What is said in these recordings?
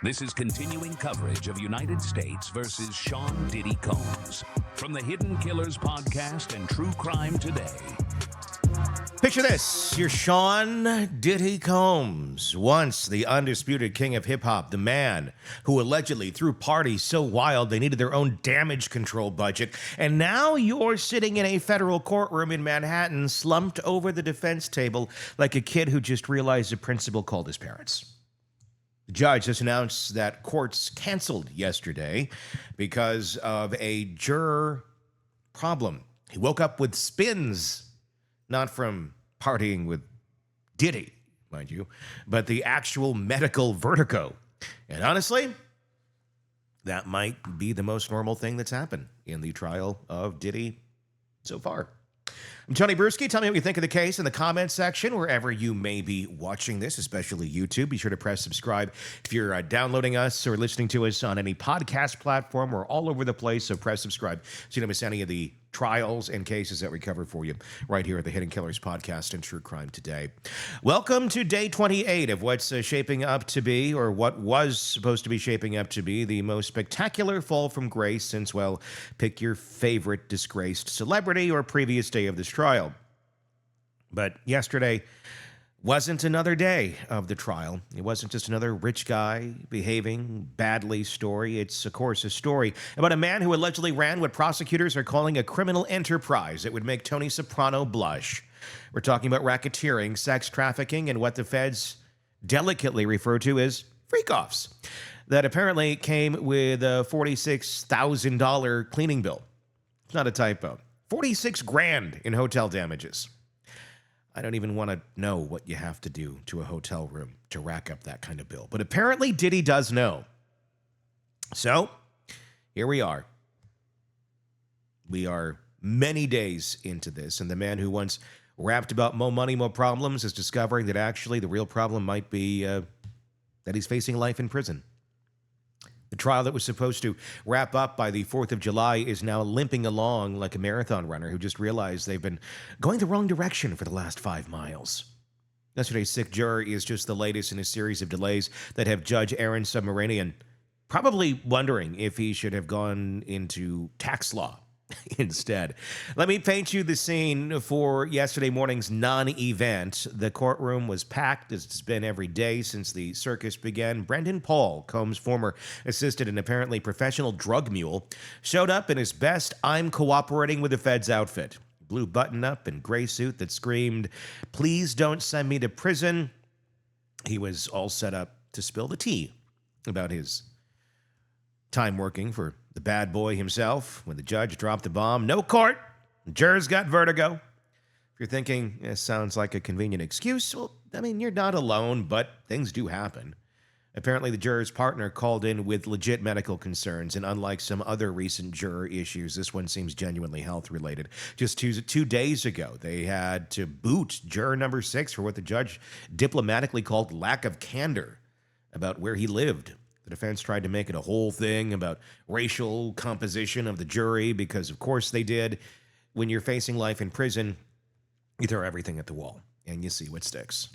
This is continuing coverage of United States versus Sean Diddy Combs from the Hidden Killers podcast and True Crime Today. Picture this, you're Sean Diddy Combs, once the undisputed king of hip-hop, the man who allegedly threw parties so wild they needed their own damage control budget, and now you're sitting in a federal courtroom in Manhattan, slumped over the defense table like a kid who just realized the principal called his parents. The judge just announced that courts canceled yesterday because of a juror problem. He woke up with spins, not from partying with Diddy, mind you, but the actual medical vertigo. And honestly, that might be the most normal thing that's happened in the trial of Diddy so far. I'm Tony Bruschi. Tell me what you think of the case in the comments section, wherever you may be watching this, especially YouTube. Be sure to press subscribe. If you're downloading us or listening to us on any podcast platform, we're all over the place, so press subscribe so you don't miss any of the trials and cases that we cover for you right here at the Hidden Killers podcast and True Crime Today. Welcome to day 28 of what's shaping up to be, or what was supposed to be shaping up to be, the most spectacular fall from grace since, well, pick your favorite disgraced celebrity or previous day of this trial. But yesterday wasn't another day of the trial. It wasn't just another rich guy behaving badly story. It's, of course, a story about a man who allegedly ran what prosecutors are calling a criminal enterprise that would make Tony Soprano blush. We're talking about racketeering, sex trafficking, and what the feds delicately refer to as freak-offs that apparently came with a $46,000 cleaning bill. It's not a typo. 46 grand in hotel damages. I don't even want to know what you have to do to a hotel room to rack up that kind of bill. But apparently Diddy does know. So, here we are. We are many days into this, and the man who once rapped about more money, more problems is discovering that actually the real problem might be that he's facing life in prison. The trial that was supposed to wrap up by the 4th of July is now limping along like a marathon runner who just realized they've been going the wrong direction for the last 5 miles. Yesterday's sick juror is just the latest in a series of delays that have Judge Arun Subramanian probably wondering if he should have gone into tax law instead. Let me paint you the scene for yesterday morning's non-event. The courtroom was packed, as it's been every day since the circus began. Brendan Paul, Combs' former assistant and apparently professional drug mule, showed up in his best I'm cooperating with the feds outfit. Blue button-up and gray suit that screamed, "Please don't send me to prison." He was all set up to spill the tea about his time working for the bad boy himself when the judge dropped the bomb. No court. Jurors got vertigo. If you're thinking, it sounds like a convenient excuse, well, I mean, you're not alone, but things do happen. Apparently, the juror's partner called in with legit medical concerns, and unlike some other recent juror issues, this one seems genuinely health-related. Just two days ago, they had to boot juror number 6 for what the judge diplomatically called lack of candor about where he lived. The defense tried to make it a whole thing about racial composition of the jury because, of course, they did. When you're facing life in prison, you throw everything at the wall, and you see what sticks.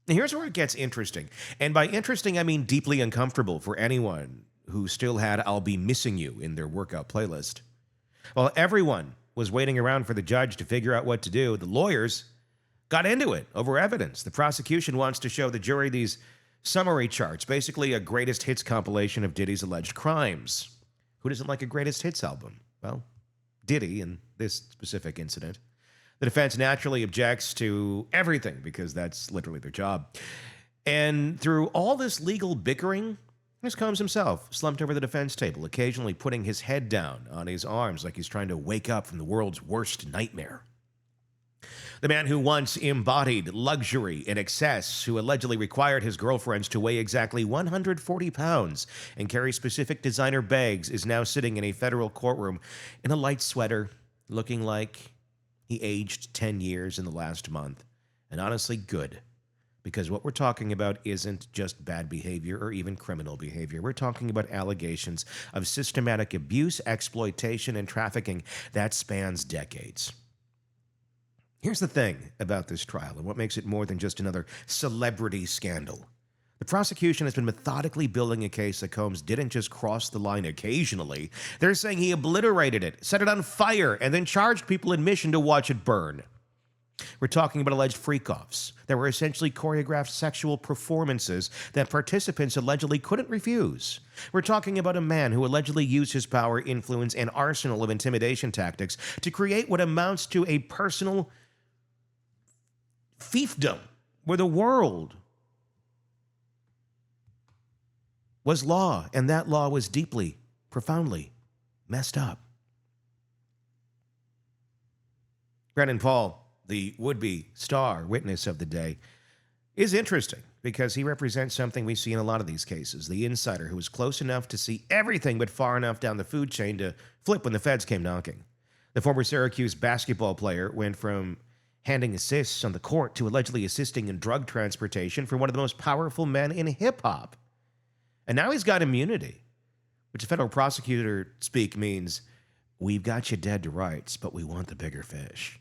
Now, here's where it gets interesting. And by interesting, I mean deeply uncomfortable for anyone who still had I'll Be Missing You in their workout playlist. While everyone was waiting around for the judge to figure out what to do, the lawyers got into it over evidence. The prosecution wants to show the jury these summary charts, basically a greatest hits compilation of Diddy's alleged crimes. Who doesn't like a greatest hits album? Well, Diddy in this specific incident. The defense naturally objects to everything because that's literally their job. And through all this legal bickering, here's Combs himself, slumped over the defense table, occasionally putting his head down on his arms like he's trying to wake up from the world's worst nightmare. The man who once embodied luxury in excess, who allegedly required his girlfriends to weigh exactly 140 pounds and carry specific designer bags, is now sitting in a federal courtroom in a light sweater, looking like he aged 10 years in the last month. And honestly, good. Because what we're talking about isn't just bad behavior or even criminal behavior. We're talking about allegations of systematic abuse, exploitation, and trafficking that spans decades. Here's the thing about this trial and what makes it more than just another celebrity scandal. The prosecution has been methodically building a case that Combs didn't just cross the line occasionally. They're saying he obliterated it, set it on fire, and then charged people admission to watch it burn. We're talking about alleged freak-offs that were essentially choreographed sexual performances that participants allegedly couldn't refuse. We're talking about a man who allegedly used his power, influence, and arsenal of intimidation tactics to create what amounts to a personal fiefdom where the world was law, and that law was deeply, profoundly messed up. Brennan Paul, the would-be star witness of the day, is interesting because he represents something we see in a lot of these cases. The insider who was close enough to see everything but far enough down the food chain to flip when the feds came knocking. The former Syracuse basketball player went from handing assists on the court to allegedly assisting in drug transportation for one of the most powerful men in hip-hop. And now he's got immunity, which a federal prosecutor speak means, we've got you dead to rights, but we want the bigger fish.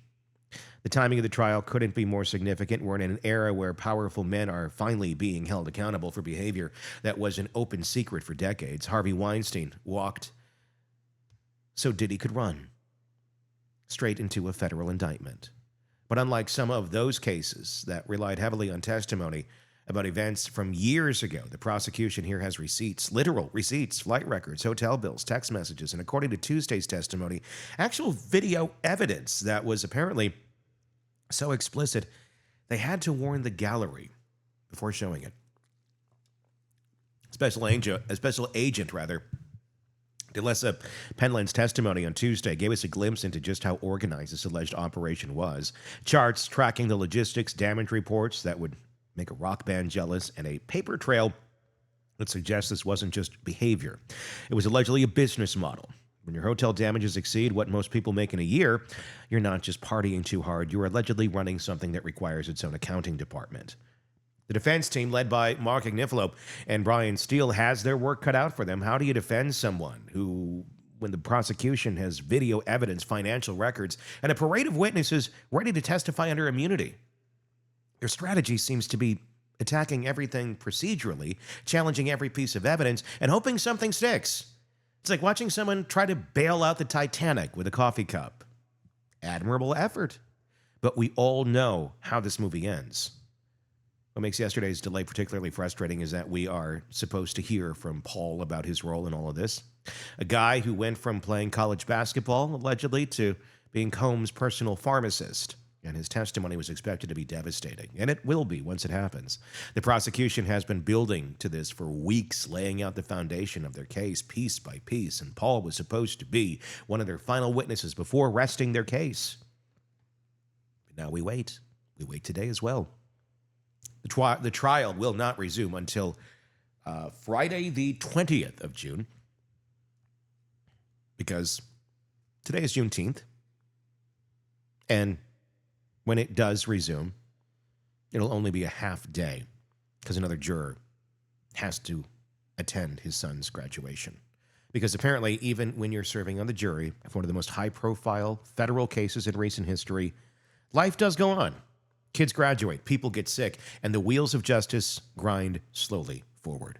The timing of the trial couldn't be more significant. We're in an era where powerful men are finally being held accountable for behavior that was an open secret for decades. Harvey Weinstein walked so Diddy could run straight into a federal indictment. But unlike some of those cases that relied heavily on testimony about events from years ago, the prosecution here has receipts, literal receipts, flight records, hotel bills, text messages, and according to Tuesday's testimony, actual video evidence that was apparently so explicit, they had to warn the gallery before showing it. Special Agent DeLeassa Penland's testimony on Tuesday gave us a glimpse into just how organized this alleged operation was. Charts tracking the logistics, damage reports that would make a rock band jealous, and a paper trail that suggests this wasn't just behavior. It was allegedly a business model. When your hotel damages exceed what most people make in a year, you're not just partying too hard, you're allegedly running something that requires its own accounting department. The defense team, led by Mark Agnifilo and Brian Steele, has their work cut out for them. How do you defend someone who, when the prosecution has video evidence, financial records, and a parade of witnesses ready to testify under immunity? Their strategy seems to be attacking everything procedurally, challenging every piece of evidence, and hoping something sticks. It's like watching someone try to bail out the Titanic with a coffee cup. Admirable effort. But we all know how this movie ends. What makes yesterday's delay particularly frustrating is that we are supposed to hear from Paul about his role in all of this. A guy who went from playing college basketball, allegedly, to being Combs' personal pharmacist. And his testimony was expected to be devastating. And it will be once it happens. The prosecution has been building to this for weeks, laying out the foundation of their case piece by piece. And Paul was supposed to be one of their final witnesses before resting their case. But now we wait. We wait today as well. The trial will not resume until Friday the 20th of June. Because today is Juneteenth. And when it does resume, it'll only be a half day because another juror has to attend his son's graduation. Because apparently, even when you're serving on the jury of one of the most high-profile federal cases in recent history, life does go on. Kids graduate, people get sick, and the wheels of justice grind slowly forward.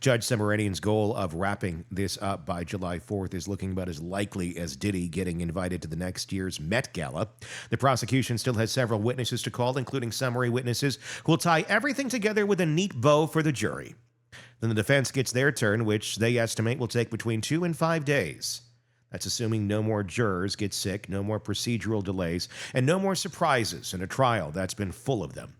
Judge Subramanian's goal of wrapping this up by July 4th is looking about as likely as Diddy getting invited to the next year's Met Gala. The prosecution still has several witnesses to call, including summary witnesses who will tie everything together with a neat bow for the jury. Then the defense gets their turn, which they estimate will take between 2 and 5 days. That's assuming no more jurors get sick, no more procedural delays, and no more surprises in a trial that's been full of them.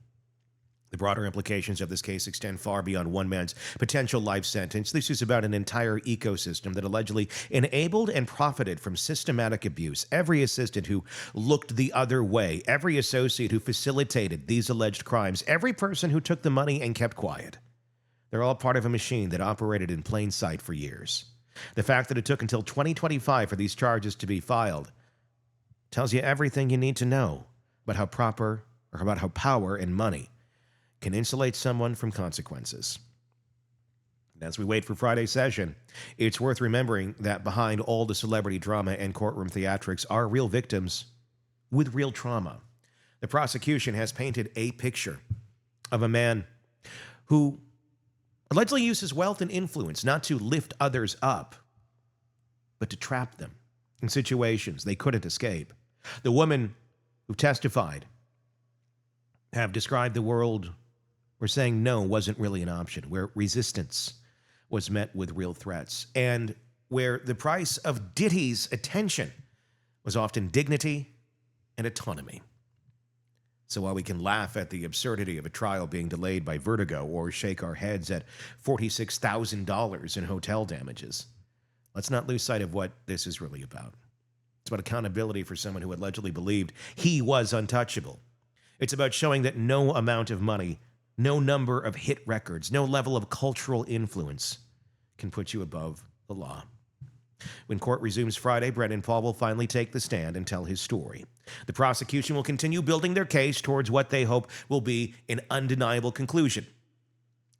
The broader implications of this case extend far beyond one man's potential life sentence. This is about an entire ecosystem that allegedly enabled and profited from systematic abuse. Every assistant who looked the other way, every associate who facilitated these alleged crimes, every person who took the money and kept quiet. They're all part of a machine that operated in plain sight for years. The fact that it took until 2025 for these charges to be filed tells you everything you need to know about how power and money can insulate someone from consequences. And as we wait for Friday's session, it's worth remembering that behind all the celebrity drama and courtroom theatrics are real victims with real trauma. The prosecution has painted a picture of a man who allegedly uses wealth and influence not to lift others up, but to trap them in situations they couldn't escape. The women who testified have described the world where saying no wasn't really an option, where resistance was met with real threats, and where the price of Diddy's attention was often dignity and autonomy. So while we can laugh at the absurdity of a trial being delayed by Vertigo or shake our heads at $46,000 in hotel damages, let's not lose sight of what this is really about. It's about accountability for someone who allegedly believed he was untouchable. It's about showing that no amount of money, no number of hit records, no level of cultural influence can put you above the law. When court resumes Friday, Brendan Paul will finally take the stand and tell his story. The prosecution will continue building their case towards what they hope will be an undeniable conclusion.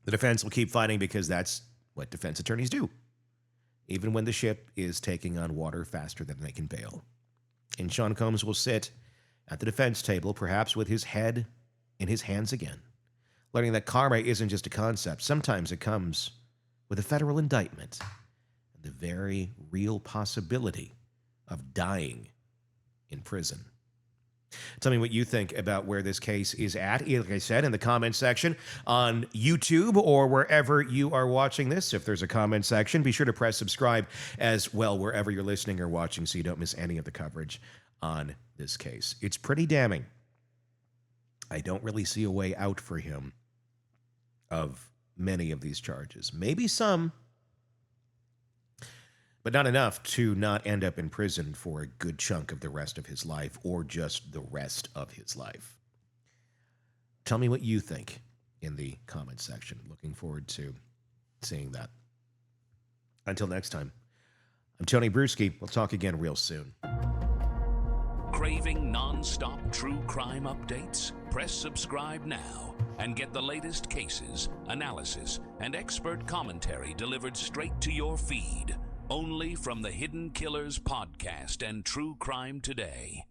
The defense will keep fighting because that's what defense attorneys do, even when the ship is taking on water faster than they can bail. And Sean Combs will sit at the defense table, perhaps with his head in his hands again, learning that karma isn't just a concept. Sometimes it comes with a federal indictment and the very real possibility of dying in prison. Tell me what you think about where this case is at, like I said, in the comment section on YouTube or wherever you are watching this. If there's a comment section, be sure to press subscribe as well wherever you're listening or watching so you don't miss any of the coverage on this case. It's pretty damning. I don't really see a way out for him of many of these charges. Maybe some, but not enough to not end up in prison for a good chunk of the rest of his life or just the rest of his life. Tell me what you think in the comment section. Looking forward to seeing that. Until next time, I'm Tony Bruschi. We'll talk again real soon. Craving non-stop true crime updates? Press subscribe now and get the latest cases, analysis, and expert commentary delivered straight to your feed. Only from the Hidden Killers podcast and True Crime Today.